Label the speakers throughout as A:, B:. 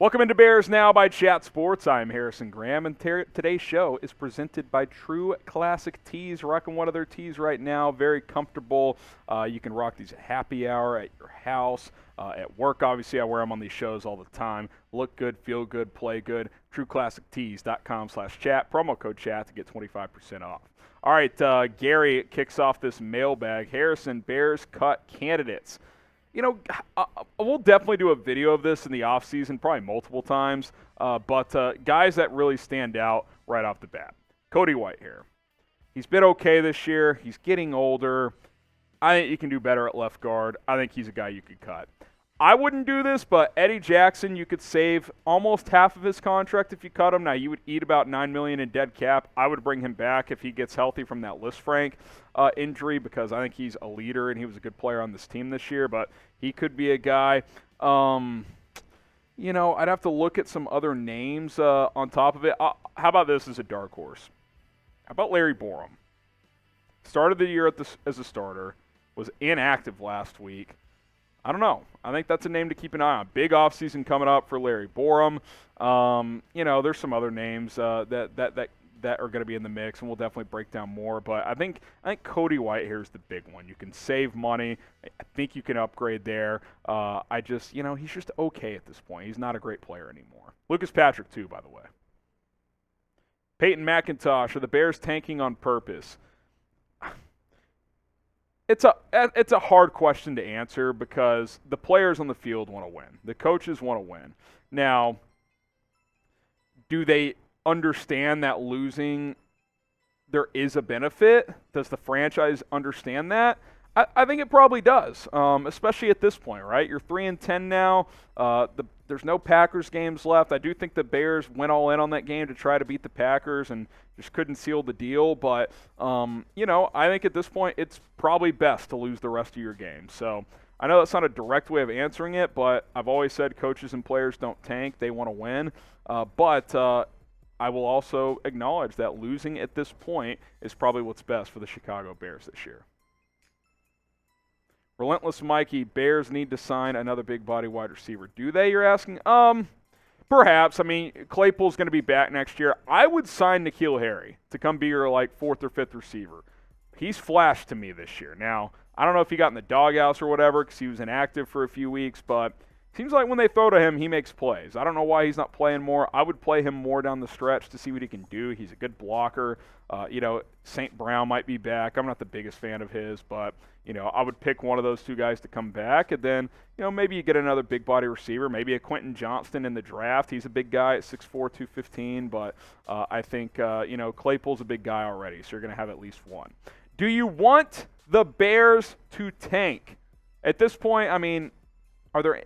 A: Welcome into Bears Now by Chat Sports. I'm Harrison Graham, and today's show is presented by True Classic Tees. Rocking one of their tees right now, very comfortable. You can rock these at happy hour, at your house, at work. Obviously, I wear them on these shows all the time. Look good, feel good, play good. TrueClassicTees.com/chat. Promo code chat to get 25% off. All right, Gary kicks off this mailbag. Harrison, Bears cut candidates. You know, we'll definitely do a video of this in the offseason, probably multiple times, but guys that really stand out right off the bat. Cody Whitehair. He's been okay this year. He's getting older. I think you can do better at left guard. I think he's a guy you could cut. I wouldn't do this, but Eddie Jackson, you could save almost half of his contract if you cut him. Now, you would eat about $9 million in dead cap. I would bring him back if he gets healthy from that Lisfranc injury, because I think he's a leader and he was a good player on this team this year, but he could be a guy. You know, I'd have to look at some other names on top of it. How about this as a dark horse? How about Larry Borom? Started the year as a starter, was inactive last week. I don't know. I think that's a name to keep an eye on. Big offseason coming up for Larry Borom. You know, there's some other names that are going to be in the mix, and we'll definitely break down more. But I think Cody Whitehair is the big one. You can save money. I think you can upgrade there. You know, he's just okay at this point. He's not a great player anymore. Lucas Patrick, too, by the way. Peyton McIntosh, are the Bears tanking on purpose? It's a hard question to answer because the players on the field want to win. The coaches want to win. Now, do they understand that losing there is a benefit? Does the franchise understand that? I think it probably does, especially at this point, right? You're 3-10 now. There's no Packers games left. I do think the Bears went all in on that game to try to beat the Packers and just couldn't seal the deal. But, you know, I think at this point it's probably best to lose the rest of your game. So I know that's not a direct way of answering it, but I've always said coaches and players don't tank. They want to win. But I will also acknowledge that losing at this point is probably what's best for the Chicago Bears this year. Relentless Mikey, Bears need to sign another big body wide receiver. Do they, you're asking? Perhaps. I mean, Claypool's going to be back next year. I would sign N'Keal Harry to come be your, like, fourth or fifth receiver. He's flashed to me this year. Now, I don't know if he got in the doghouse or whatever because he was inactive for a few weeks, but seems like when they throw to him, he makes plays. I don't know why he's not playing more. I would play him more down the stretch to see what he can do. He's a good blocker. You know, St. Brown might be back. I'm not the biggest fan of his, but, you know, I would pick one of those two guys to come back. And then, you know, maybe you get another big body receiver, maybe a Quentin Johnston in the draft. He's a big guy at 6'4", 215, but I think, you know, Claypool's a big guy already, so you're going to have at least one. Do you want the Bears to tank? At this point, I mean,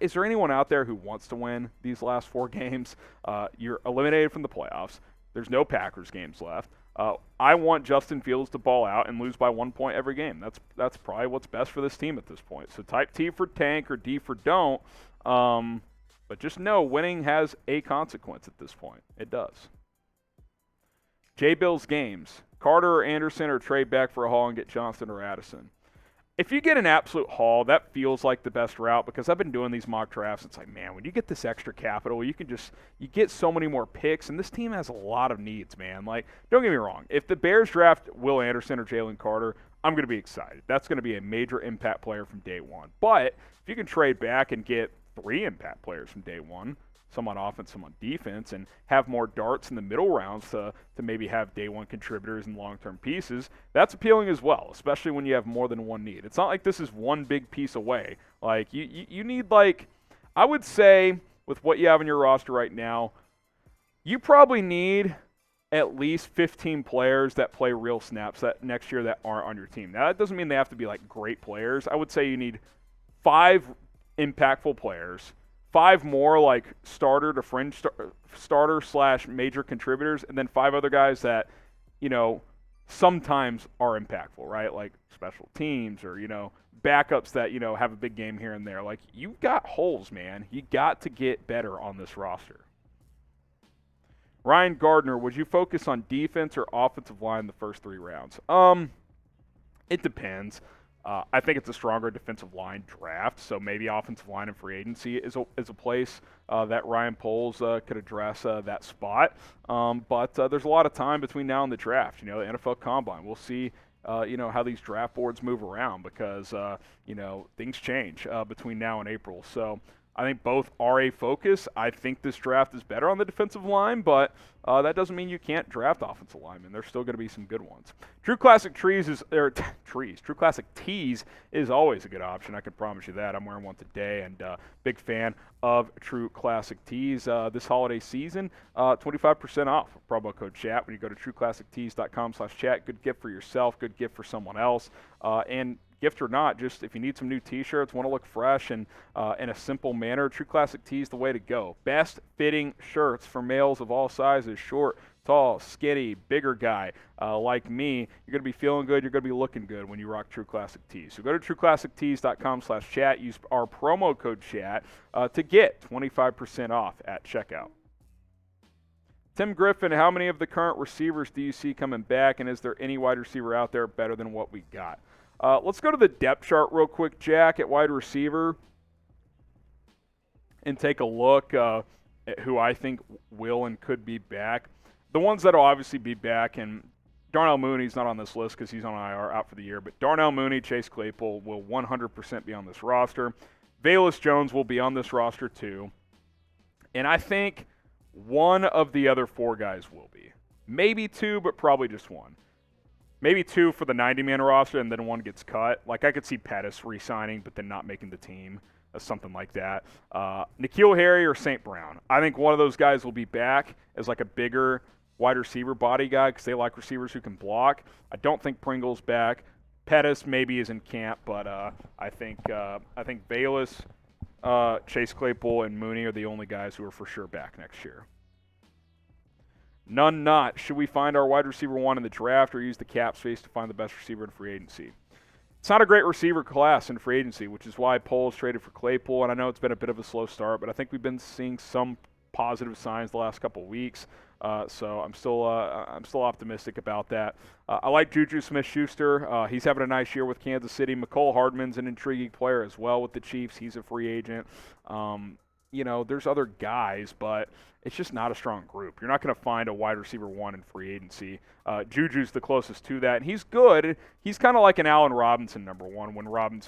A: is there anyone out there who wants to win these last 4 games? You're eliminated from the playoffs. There's no Packers games left. I want Justin Fields to ball out and lose by 1 point every game. That's probably what's best for this team at this point. So type T for tank or D for don't. But just know winning has a consequence at this point. It does. J-Bill's games. Carter or Anderson or trade back for a haul and get Johnston or Addison. If you get an absolute haul, that feels like the best route because I've been doing these mock drafts. It's like, man, when you get this extra capital, you get so many more picks, and this team has a lot of needs, man. Like, don't get me wrong. If the Bears draft Will Anderson or Jalen Carter, I'm going to be excited. That's going to be a major impact player from day one. But if you can trade back and get 3 impact players from day one, some on offense, some on defense, and have more darts in the middle rounds to maybe have day one contributors and long-term pieces, that's appealing as well, especially when you have more than one need. It's not like this is one big piece away. Like, you need, like, I would say with what you have in your roster right now, you probably need at least 15 players that play real snaps that next year that aren't on your team. Now, that doesn't mean they have to be, like, great players. I would say you need 5 impactful players, 5 more like starter to fringe starter / major contributors, and then 5 other guys that, you know, sometimes are impactful, right? Like special teams or, you know, backups that, you know, have a big game here and there. Like, you've got holes, man. You got to get better on this roster. Ryan Gardner, would you focus on defense or offensive line the first 3 rounds? It depends. I think it's a stronger defensive line draft, so maybe offensive line and free agency is a place that Ryan Poles could address that spot. But there's a lot of time between now and the draft. The NFL Combine. We'll see, how these draft boards move around because, things change between now and April. So I think both are a focus. I think this draft is better on the defensive line, but that doesn't mean you can't draft offensive linemen. There's still going to be some good ones. True Classic True Classic Tees is always a good option. I can promise you that. I'm wearing one today, and big fan of True Classic Tees this holiday season. 25% off with promo code chat when you go to trueclassictees.com/chat. Good gift for yourself, good gift for someone else, and gift or not, just if you need some new t-shirts, want to look fresh and in a simple manner, True Classic Tee is the way to go. Best fitting shirts for males of all sizes, short, tall, skinny, bigger guy like me. You're going to be feeling good. You're going to be looking good when you rock True Classic Tees. So go to trueclassictees.com/chat. Use our promo code chat to get 25% off at checkout. Tim Griffin, how many of the current receivers do you see coming back, and is there any wide receiver out there better than what we got? Let's go to the depth chart real quick, Jack, at wide receiver and take a look at who I think will and could be back. The ones that will obviously be back, and Darnell Mooney's not on this list because he's on IR out for the year, but Darnell Mooney, Chase Claypool will 100% be on this roster. Velus Jones will be on this roster too. And I think one of the other four guys will be. Maybe two, but probably just one. Maybe two for the 90-man roster, and then one gets cut. Like, I could see Pettis re-signing, but then not making the team, something like that. N'Keal Harry or St. Brown. I think one of those guys will be back as like a bigger wide receiver body guy because they like receivers who can block. I don't think Pringle's back. Pettis maybe is in camp, but I think Velus, Chase Claypool, and Mooney are the only guys who are for sure back next year. None not. Should we find our wide receiver one in the draft or use the cap space to find the best receiver in free agency? It's not a great receiver class in free agency, which is why Poles traded for Claypool, and I know it's been a bit of a slow start, but I think we've been seeing some positive signs the last couple of weeks. So I'm still optimistic about that. I like Juju Smith-Schuster. He's having a nice year with Kansas City. Mecole Hardman's an intriguing player as well with the Chiefs. He's a free agent. There's other guys, but it's just not a strong group. You're not going to find a wide receiver one in free agency. Juju's the closest to that, and he's good. He's kind of like an Allen Robinson number one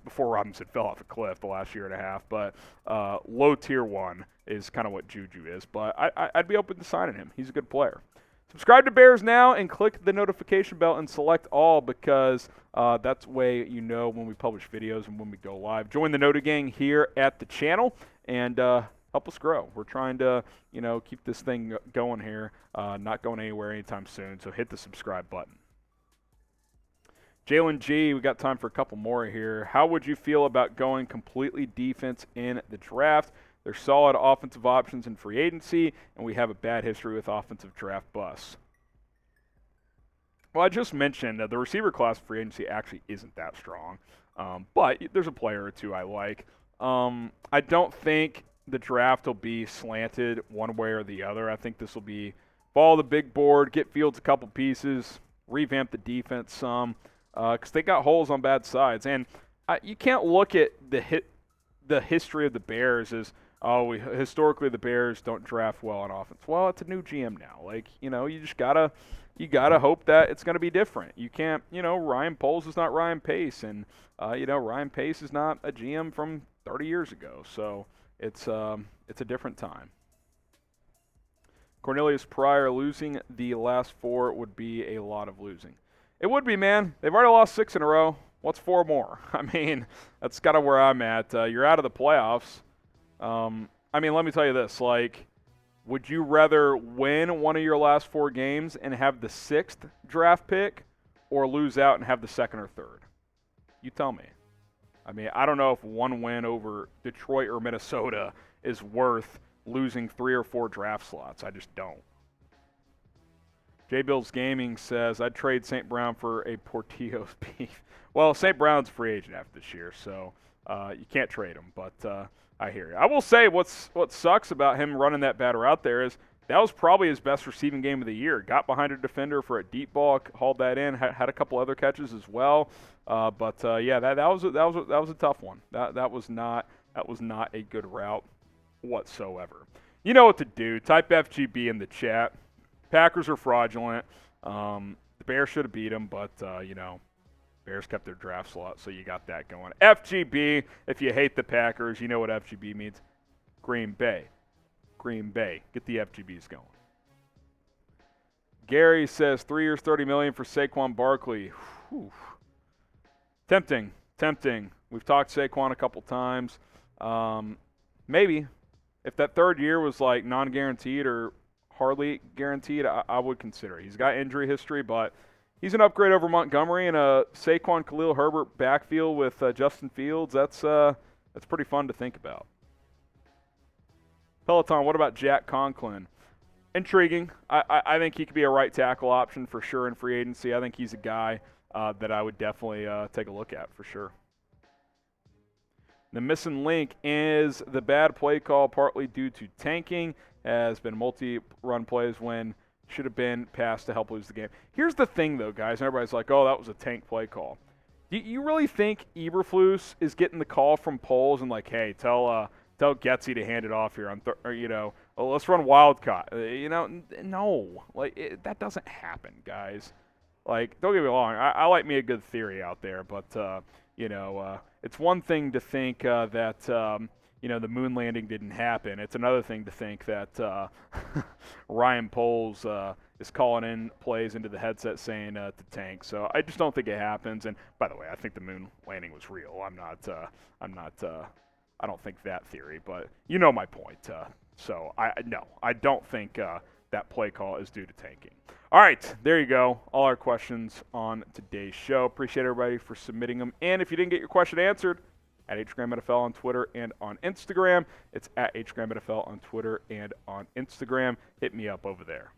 A: before Robinson fell off a cliff the last year and a half. But low tier one is kind of what Juju is. But I'd be open to signing him. He's a good player. Subscribe to Bears Now and click the notification bell and select all because that's the way you know when we publish videos and when we go live. Join the Nota Gang here at the channel and help us grow. We're trying to, keep this thing going here, not going anywhere anytime soon. So hit the subscribe button. Jalen G, we got time for a couple more here. How would you feel about going completely defense in the draft? There's solid offensive options in free agency, and we have a bad history with offensive draft busts. Well, I just mentioned that the receiver class free agency actually isn't that strong, but there's a player or two I like. I don't think the draft will be slanted one way or the other. I think this will be follow the big board, get Fields a couple pieces, revamp the defense some, because they got holes on bad sides. And you can't look at the history of the Bears as, historically the Bears don't draft well on offense. Well, it's a new GM now. You just gotta hope that it's gonna be different. You can't, Ryan Poles is not Ryan Pace, and Ryan Pace is not a GM from 30 years ago. So it's a different time. Cornelius Pryor, losing the last four would be a lot of losing. It would be, man. They've already lost 6 in a row. What's 4 more? I mean, that's kind of where I'm at. You're out of the playoffs. Let me tell you this. Would you rather win one of your last 4 games and have the 6th draft pick or lose out and have the 2nd or 3rd? You tell me. I don't know if one win over Detroit or Minnesota is worth losing 3 or 4 draft slots. I just don't. J Bills Gaming says, I'd trade St. Brown for a Portillo's beef. Well, St. Brown's free agent after this year, so you can't trade him, but I hear you. I will say what sucks about him running that bad route there is that was probably his best receiving game of the year. Got behind a defender for a deep ball, hauled that in, had a couple other catches as well. Yeah, that was a tough one. That was not a good route whatsoever. You know what to do. Type FGB in the chat. Packers are fraudulent. The Bears should have beat them, but Bears kept their draft slot, so you got that going. FGB, if you hate the Packers, you know what FGB means. Green Bay. Green Bay. Get the FGBs going. Gary says 3 years, $30 million for Saquon Barkley. Whew. Tempting. We've talked Saquon a couple times. Maybe. If that third year was like non-guaranteed or hardly guaranteed, I would consider it. He's got injury history, but he's an upgrade over Montgomery and a Saquon Khalil Herbert backfield with Justin Fields. That's pretty fun to think about. Peloton, what about Jack Conklin? Intriguing. I think he could be a right tackle option for sure in free agency. I think he's a guy that I would definitely take a look at for sure. The missing link is the bad play call, partly due to tanking, has been multi-run plays when should have been passed to help lose the game. Here's the thing, though, guys. Everybody's like, oh, that was a tank play call. Do you really think Eberflus is getting the call from Poles and like, hey, tell Getsy to hand it off here let's run Wildcat. No, that doesn't happen, guys. Like, don't get me wrong. I like me a good theory out there, but it's one thing to think that the moon landing didn't happen. It's another thing to think that Ryan Poles is calling in plays into the headset saying to tank. So I just don't think it happens. And by the way, I think the moon landing was real. I don't think that theory, but you know my point. So I don't think that play call is due to tanking. All right, there you go. All our questions on today's show. Appreciate everybody for submitting them. And if you didn't get your question answered, at HGramNFL on Twitter and on Instagram. It's at HGramNFL on Twitter and on Instagram. Hit me up over there.